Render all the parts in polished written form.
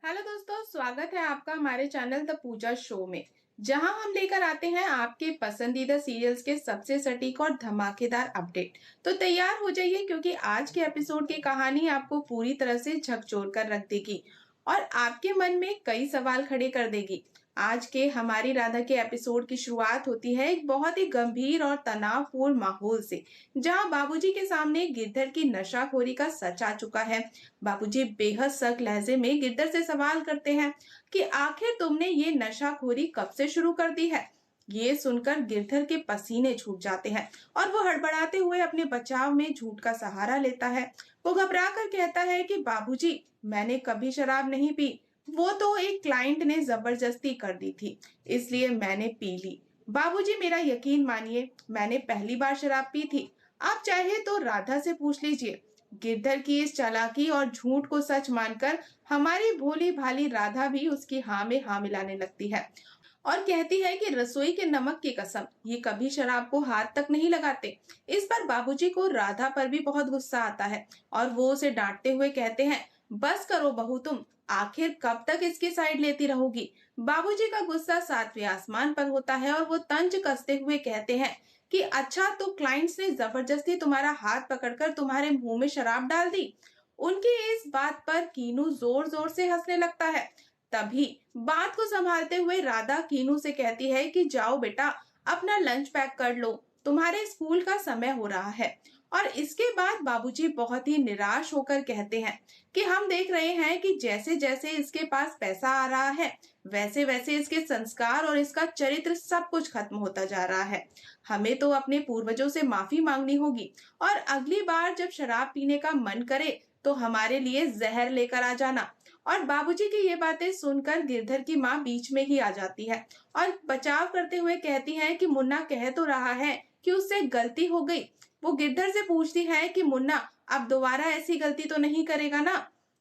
Hello दोस्तों, स्वागत है आपका हमारे चैनल द पूजा शो में। जहां हम लेकर आते हैं आपके पसंदीदा सीरियल्स के सबसे सटीक और धमाकेदार अपडेट। तो तैयार हो जाइए क्योंकि आज के एपिसोड की कहानी आपको पूरी तरह से झकझोर कर रख देगी और आपके मन में कई सवाल खड़े कर देगी। आज के हमारी राधा के एपिसोड की शुरुआत होती है एक बहुत ही गंभीर और तनावपूर्ण माहौल से, जहां बाबूजी के सामने गिरधर की नशाखोरी का सच आ चुका है। बाबूजी बेहद सख्त लहजे में गिरधर से सवाल करते हैं कि आखिर तुमने ये नशाखोरी कब से शुरू कर दी है। ये सुनकर गिरधर के पसीने छूट जाते हैं और वो हड़बड़ाते हुए अपने बचाव में झूठ का सहारा लेता है। वो घबरा कर कहता है कि बाबूजी, मैंने कभी शराब नहीं पी, वो तो एक क्लाइंट ने जबरदस्ती कर दी थी, इसलिए मैंने पी ली। बाबूजी, मेरा यकीन मानिए, मैंने पहली बार शराब पी थी। आप चाहे तो राधा से पूछ लीजिए। गिरधर की इस चालाकी और झूठ को सच मानकर हमारी भोली भाली राधा भी उसकी हाँ में हाँ मिलाने लगती है और कहती है कि रसोई के नमक की कसम, ये कभी शराब को हाथ तक नहीं लगाते। इस पर बाबूजी को राधा पर भी बहुत गुस्सा आता है और वो उसे डांटते हुए कहते हैं, बस करो बहू तुम, आखिर कब तक इसकी साइड लेती रहोगी। बाबूजी का गुस्सा सातवें आसमान पर होता है और वो तंज कसते हुए कहते हैं कि अच्छा, तो क्लाइंट्स ने जबरदस्ती तुम्हारा हाथ पकड़कर तुम्हारे मुंह में शराब डाल दी। उनकी इस बात पर कीनू जोर जोर से हंसने लगता है। तभी बात को संभालते हुए राधा कीनू से कहती है कि जाओ बेटा, अपना लंच पैक कर लो, तुम्हारे स्कूल का समय हो रहा है। और इसके बाद बाबूजी बहुत ही निराश होकर कहते हैं कि हम देख रहे हैं कि जैसे जैसे इसके पास पैसा आ रहा है, वैसे वैसे इसके संस्कार और इसका चरित्र सब कुछ खत्म होता जा रहा है। हमें तो अपने पूर्वजों से माफी मांगनी होगी और अगली बार जब शराब पीने का मन करे तो हमारे लिए जहर लेकर आ जाना। और बाबूजी की ये बातें सुनकर गिरधर की माँ बीच में ही आ जाती है और बचाव करते हुए कहती है कि मुन्ना कह तो रहा है कि उससे गलती हो गई। वो गिरधर से पूछती है कि मुन्ना, अब दोबारा ऐसी गलती तो नहीं करेगा ना।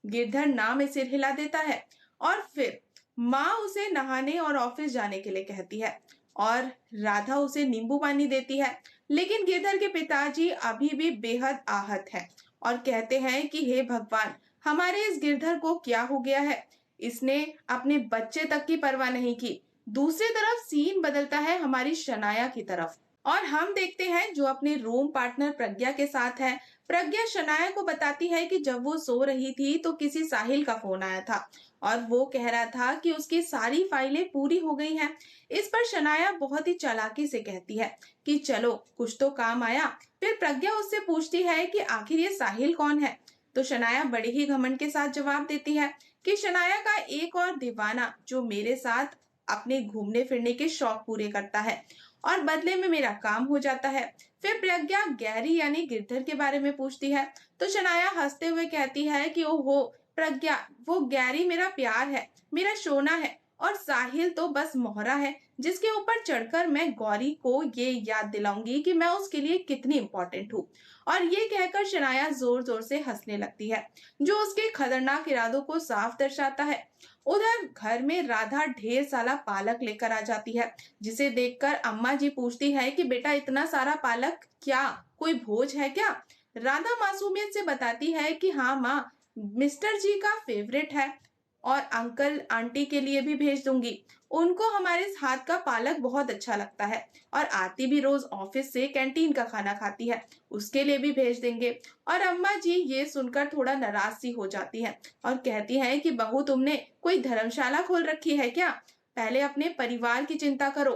गिरधर ना में सिर हिला देता है और फिर माँ उसे नहाने और ऑफिस जाने के लिए कहती है और राधा उसे नींबू पानी देती है। लेकिन गिरधर के पिताजी अभी भी बेहद आहत हैं और कहते हैं कि हे भगवान, हमारे इस गिरधर को क्या हो गया है, इसने अपने बच्चे तक की परवाह नहीं की। दूसरी तरफ सीन बदलता है हमारी शनाया की तरफ और हम देखते हैं जो अपने रूम पार्टनर प्रज्ञा के साथ है। प्रज्ञा शनाया को बताती है कि जब वो सो रही थी तो किसी साहिल का फोन आया था और वो कह रहा था कि उसकी सारी फाइलें पूरी हो गई हैं। इस पर शनाया बहुत ही चालाकी से कहती है कि चलो, कुछ तो काम आया। फिर प्रज्ञा उससे पूछती है कि आखिर ये साहिल कौन है। तो शनाया बड़े ही घमंड के साथ जवाब देती है कि शनाया का एक और दीवाना जो मेरे साथ अपने घूमने फिरने के शौक पूरे करता है और बदले में मेरा काम हो जाता है। फिर प्रज्ञा गैरी यानी गिरधर के बारे में पूछती है तो शनाया हंसते हुए कहती है कि ओहो प्रज्ञा, वो गैरी मेरा प्यार है, मेरा सोना है और साहिल तो बस मोहरा है जिसके ऊपर चढ़कर मैं गौरी को ये याद दिलाऊंगी कि मैं उसके लिए कितनी इंपॉर्टेंट हूँ। और ये कहकर शनाया जोर जोर से हंसने लगती है, जो उसके खतरनाक इरादों को साफ दर्शाता है। उधर घर में राधा ढेर सारा पालक लेकर आ जाती है, जिसे देखकर अम्मा जी पूछती है कि बेटा, इतना सारा पालक क्या कोई भोज है क्या। राधा मासूमियत से बताती है कि हाँ माँ, मिस्टर जी का फेवरेट है और अंकल आंटी के लिए भी भेज दूंगी, उनको हमारे हाथ का पालक बहुत अच्छा लगता है और आरती भी रोज ऑफिस से कैंटीन का खाना खाती है, उसके लिए भी भेज देंगे। और अम्मा जी ये सुनकर थोड़ा नाराज सी हो जाती है और कहती हैं कि बहू, तुमने कोई धर्मशाला खोल रखी है क्या, पहले अपने परिवार की चिंता करो।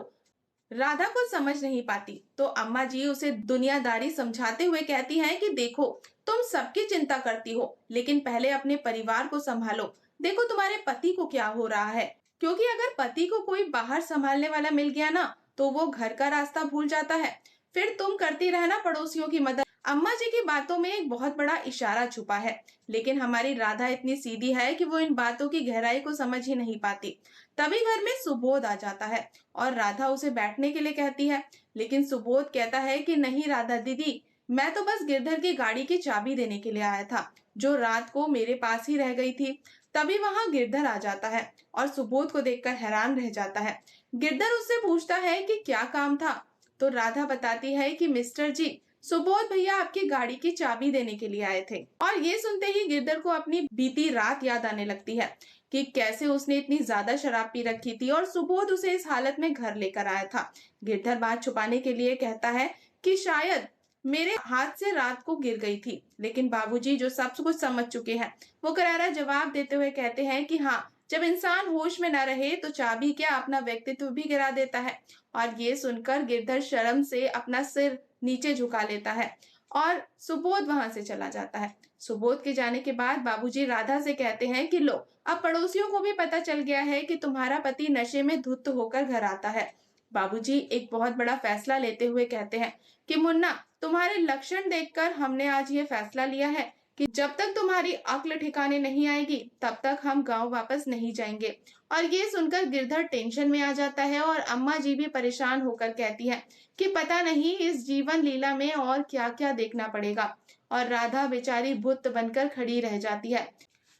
राधा कुछ समझ नहीं पाती तो अम्मा जी उसे दुनियादारी समझाते हुए कहती हैं कि देखो, तुम सबकी चिंता करती हो लेकिन पहले अपने परिवार को संभालो। देखो तुम्हारे पति को क्या हो रहा है, क्योंकि अगर पति को कोई बाहर संभालने वाला मिल गया ना तो वो घर का रास्ता भूल जाता है। फिर तुम करती रहना पड़ोसियों की मदद। अम्मा जी की बातों में एक बहुत बड़ा इशारा छुपा है, लेकिन हमारी राधा इतनी सीधी है कि वो इन बातों की गहराई को समझ ही नहीं पाती। तभी घर में सुबोध आ जाता है और राधा उसे बैठने के लिए कहती है, लेकिन सुबोध कहता है कि नहीं राधा दीदी, मैं तो बस गिरधर की गाड़ी की चाबी देने के लिए आया था, जो रात को मेरे पास ही रह गई थी। तभी वहां गिरधर आ जाता है और सुबोध को देखकर हैरान रह जाता है। गिरधर उससे पूछता है कि क्या काम था। तो राधा बताती है कि मिस्टर जी, सुबोध भैया आपकी गाड़ी की चाबी देने के लिए आए थे। और ये सुनते ही गिरधर को अपनी बीती रात याद आने लगती है कि कैसे उसने इतनी ज्यादा शराब पी रखी थी और सुबोध उसे इस हालत में घर लेकर आया था। गिरधर बात छुपाने के लिए कहता है कि शायद मेरे हाथ से रात को गिर गई थी, लेकिन बाबूजी जो सब कुछ समझ चुके हैं वो करारा जवाब देते हुए कहते हैं कि हाँ, जब इंसान होश में न रहे तो चाबी क्या अपना व्यक्तित्व भी गिरा देता है। और ये सुनकर गिरधर शर्म से अपना सिर नीचे झुका लेता है और सुबोध वहां से चला जाता है। सुबोध के जाने के बाद बाबूजी राधा से कहते हैं कि लो, अब पड़ोसियों को भी पता चल गया है कि तुम्हारा पति नशे में धुत होकर घर आता है। बाबूजी एक बहुत बड़ा फैसला लेते हुए कहते हैं कि मुन्ना, तुम्हारे लक्षण देखकर हमने आज ये फैसला लिया है कि जब तक तुम्हारी अक्ल ठिकाने नहीं आएगी तब तक हम गांव वापस नहीं जाएंगे। और ये सुनकर गिरधर टेंशन में आ जाता है और अम्मा जी भी परेशान होकर कहती है कि पता नहीं इस जीवन लीला में और क्या क्या देखना पड़ेगा। और राधा बेचारी भुत बनकर खड़ी रह जाती है।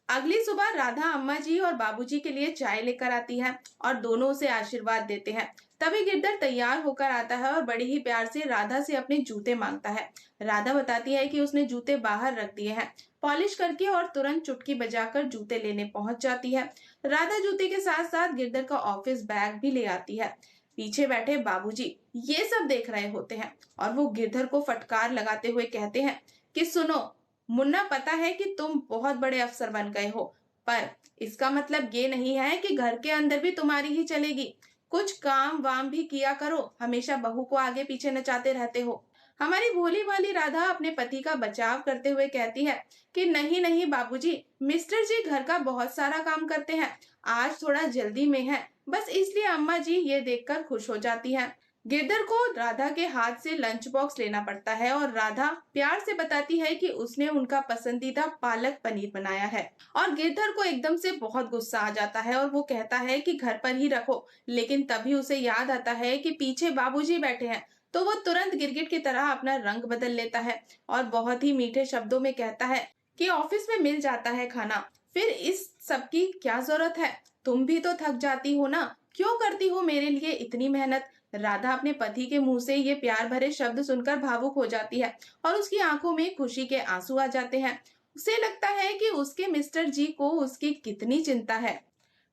अगली सुबह राधा अम्मा जी और बाबूजी के लिए चाय लेकर आती है और दोनों उसे आशीर्वाद देते हैं। तभी गिरधर तैयार होकर आता है और बड़े ही प्यार से राधा से अपने जूते मांगता है। राधा बताती है कि उसने जूते बाहर रख दिए हैं पॉलिश करके और तुरंत चुटकी बजाकर जूते लेने पहुंच जाती है। राधा जूते के साथ साथ गिरधर का ऑफिस बैग भी ले आती है। पीछे बैठे बाबूजी ये सब देख रहे होते हैं और वो गिरधर को फटकार लगाते हुए कहते हैं कि सुनो मुन्ना, पता है कि तुम बहुत बड़े अफसर बन गए हो, पर इसका मतलब ये नहीं है कि घर के अंदर भी तुम्हारी ही चलेगी। कुछ काम वाम भी किया करो, हमेशा बहू को आगे पीछे नचाते रहते हो। हमारी भोली भाली राधा अपने पति का बचाव करते हुए कहती है कि नहीं नहीं बाबूजी, मिस्टर जी घर का बहुत सारा काम करते हैं, आज थोड़ा जल्दी में है, बस इसलिए अम्मा जी ये देखकर खुश हो जाती हैं। गिरधर को राधा के हाथ से लंच बॉक्स लेना पड़ता है और राधा प्यार से बताती है कि उसने उनका पसंदीदा पालक पनीर बनाया है। और गिरधर को एकदम से बहुत गुस्सा आ जाता है और वो कहता है कि घर पर ही रखो, लेकिन तभी उसे याद आता है कि पीछे बाबूजी बैठे हैं, तो वो तुरंत गिरगिट की तरह अपना रंग बदल लेता है और बहुत ही मीठे शब्दों में कहता है कि ऑफिस में मिल जाता है खाना, फिर इस सब की क्या जरूरत है, तुम भी तो थक जाती हो ना, क्यों करती हो मेरे लिए इतनी मेहनत। राधा अपने पति के मुंह से ये प्यार भरे शब्द सुनकर भावुक हो जाती है और उसकी आंखों में खुशी के आंसू आ जाते हैं। उसे लगता है कि उसके मिस्टर जी को उसकी कितनी चिंता है।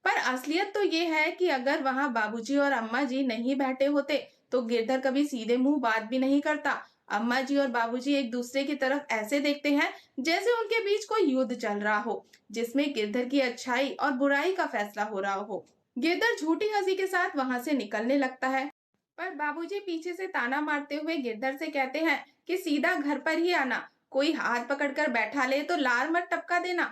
पर असलियत तो ये है कि अगर वहां बाबूजी और अम्मा जी नहीं बैठे होते तो गिरधर कभी सीधे मुंह बात भी नहीं करता। अम्मा जी और बाबूजी एक दूसरे की तरफ ऐसे देखते हैं जैसे उनके बीच कोई युद्ध चल रहा हो, जिसमें गिरधर की अच्छाई और बुराई का फैसला हो रहा हो। गिरधर झूठी हंसी के साथ वहां से निकलने लगता है, पर बाबूजी पीछे से ताना मारते हुए गिरधर से कहते हैं कि सीधा घर पर ही आना, कोई हाथ पकड़कर बैठा ले तो लार मत टपका देना,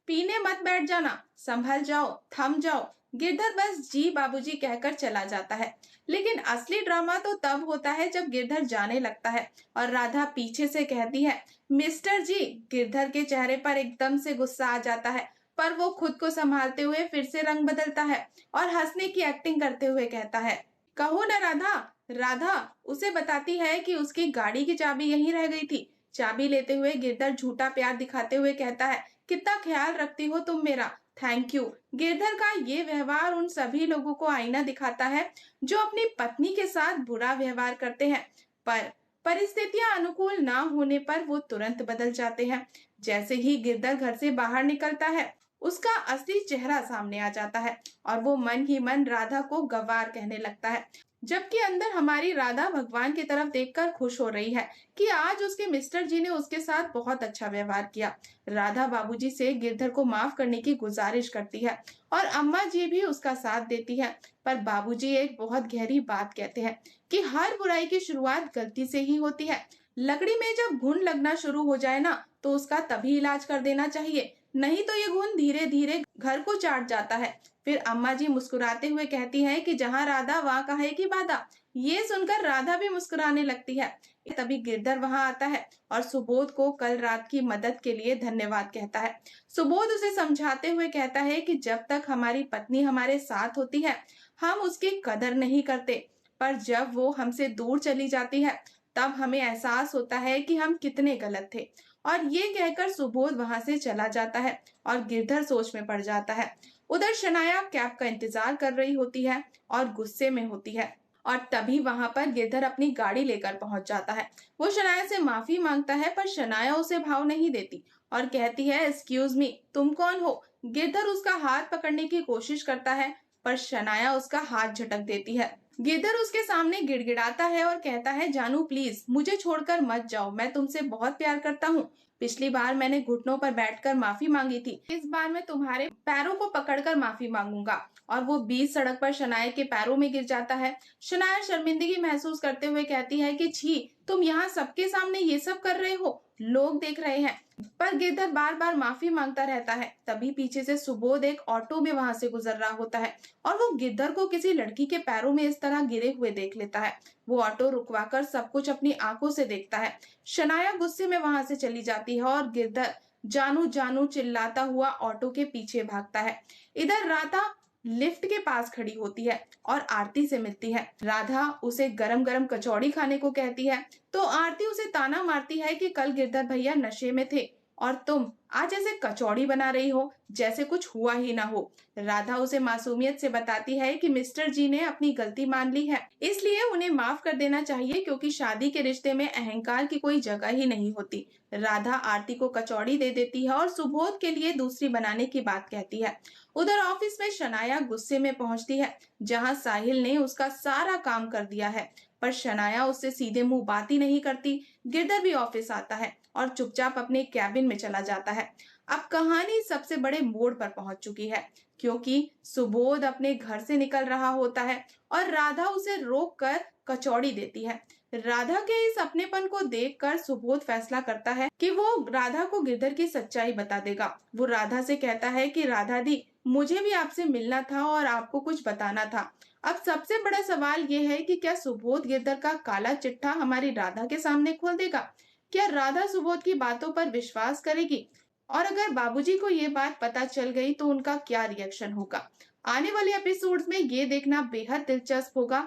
पीने मत बैठ जाना, संभल जाओ, थम जाओ। गिरधर बस जी बाबूजी कहकर चला जाता है। लेकिन असली ड्रामा तो तब होता है जब गिरधर जाने लगता है और राधा पीछे से कहती है मिस्टर जी। गिरधर के चेहरे पर एकदम से गुस्सा आ जाता है, पर वो खुद को संभालते हुए फिर से रंग बदलता है और हंसने की एक्टिंग करते हुए कहता है कहो ना राधा। राधा उसे बताती है कि उसकी गाड़ी की चाबी यहीं रह गई थी। चाबी लेते हुए गिरधर झूठा प्यार दिखाते हुए कहता है कितना ख्याल रखती हो तुम मेरा, थैंक यू। गिरधर का ये व्यवहार उन सभी लोगों को आईना दिखाता है जो अपनी पत्नी के साथ बुरा व्यवहार करते हैं, पर परिस्थितियां अनुकूल ना होने पर वो तुरंत बदल जाते हैं। जैसे ही गिरधर घर से बाहर निकलता है उसका असली चेहरा सामने आ जाता है और वो मन ही मन राधा को गवार कहने लगता है, जबकि अंदर हमारी राधा भगवान की तरफ देखकर खुश हो रही है कि आज उसके मिस्टर जी ने उसके साथ बहुत अच्छा व्यवहार किया। राधा बाबूजी से गिरधर को माफ करने की गुजारिश करती है और अम्मा जी भी उसका साथ देती है, पर बाबूजी एक बहुत गहरी बात कहते हैं कि हर बुराई की शुरुआत गलती से ही होती है। लकड़ी में जब घुन लगना शुरू हो जाए ना तो उसका तभी इलाज कर देना चाहिए, नहीं तो ये घुन धीरे धीरे घर को चाट जाता है। फिर अम्मा जी मुस्कुराते हुए कहती हैं कि जहाँ राधा वहाँ काहे की बाधा। ये सुनकर राधा भी मुस्कुराने लगती है। तभी गिरधर वहां आता है और सुबोध को कल रात की मदद के लिए धन्यवाद कहता है। सुबोध उसे समझाते हुए कहता है कि जब तक हमारी पत्नी हमारे साथ होती है हम उसकी कदर नहीं करते, पर जब वो हमसे दूर चली जाती है तब हमें एहसास होता है कि हम कितने गलत थे। और ये कहकर सुबोध वहां से चला जाता है और गिरधर सोच में पड़ जाता है। उधर शनाया कैब का इंतजार कर रही होती है और गुस्से में होती है और तभी वहां पर गिरधर अपनी गाड़ी लेकर पहुंच जाता है। वो शनाया से माफी मांगता है पर शनाया उसे भाव नहीं देती और कहती है एक्सक्यूज मी, तुम कौन हो। गिरधर उसका हाथ पकड़ने की कोशिश करता है पर शनाया उसका हाथ झटक देती है। गिरधर उसके सामने गिड़गिड़ाता है और कहता है जानू प्लीज मुझे छोड़कर मत जाओ, मैं तुमसे बहुत प्यार करता हूँ। पिछली बार मैंने घुटनों पर बैठकर माफी मांगी थी, इस बार मैं तुम्हारे पैरों को पकड़कर माफी मांगूंगा। और वो बीच सड़क पर शनाया के पैरों में गिर जाता है। शनाया शर्मिंदगी महसूस करते हुए कहती है कि छी, तुम यहाँ सबके सामने ये सब कर रहे हो, लोग देख रहे हैं। पर गिरधर बार बार माफी मांगता रहता है। तभी पीछे से सुबोध एक ऑटो में वहां से गुजर रहा होता है और वो गिरधर को किसी लड़की के पैरों में इस तरह गिरे हुए देख लेता है। वो ऑटो रुकवाकर सब कुछ अपनी आंखों से देखता है। शनाया गुस्से में वहां से चली जाती है और गिरधर जानू जानू चिल्लाता हुआ ऑटो के पीछे भागता है। इधर राधा लिफ्ट के पास खड़ी होती है और आरती से मिलती है। राधा उसे गरम गरम कचौड़ी खाने को कहती है तो आरती उसे ताना मारती है कि कल गिरधर भैया नशे में थे और तुम आज ऐसे कचौड़ी बना रही हो जैसे कुछ हुआ ही ना हो। राधा उसे मासूमियत से बताती है कि मिस्टर जी ने अपनी गलती मान ली है, इसलिए उन्हें माफ कर देना चाहिए क्योंकि शादी के रिश्ते में अहंकार की कोई जगह ही नहीं होती। राधा आरती को कचौड़ी दे देती है और सुबोध के लिए दूसरी बनाने की बात कहती है। उधर ऑफिस में शनाया गुस्से में पहुंचती है जहां साहिल ने उसका सारा काम कर दिया है, पर शनाया उससे सीधे मुंह बात ही नहीं करती। गिरधर भी ऑफिस आता है और चुपचाप अपने कैबिन में चला जाता है। अब कहानी सबसे बड़े मोड़ पर पहुंच चुकी है क्योंकि सुबोध अपने घर से निकल रहा होता है और राधा उसे रोककर कचौड़ी देती है। राधा के इस अपनेपन को देखकर सुबोध फैसला करता है कि वो राधा को गिरधर की सच्चाई बता देगा। वो राधा से कहता है कि राधा दी, मुझे भी आपसे मिलना था और आपको कुछ बताना था। अब सबसे बड़ा सवाल ये है कि क्या सुबोध गिरधर का काला चिट्ठा हमारी राधा के सामने खोल देगा? क्या राधा सुबोध की बातों पर विश्वास करेगी? और अगर बाबूजी को ये बात पता चल गई तो उनका क्या रिएक्शन होगा? आने वाले एपिसोड्स में ये देखना बेहद दिलचस्प होगा।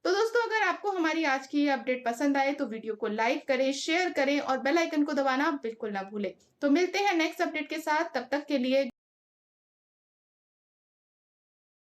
तो दोस्तों, अगर आपको हमारी आज की ये अपडेट पसंद आए तो वीडियो को लाइक करें, शेयर करें और बेल आइकन को दबाना बिल्कुल ना भूलें। तो मिलते हैं नेक्स्ट अपडेट के साथ, तब तक के लिए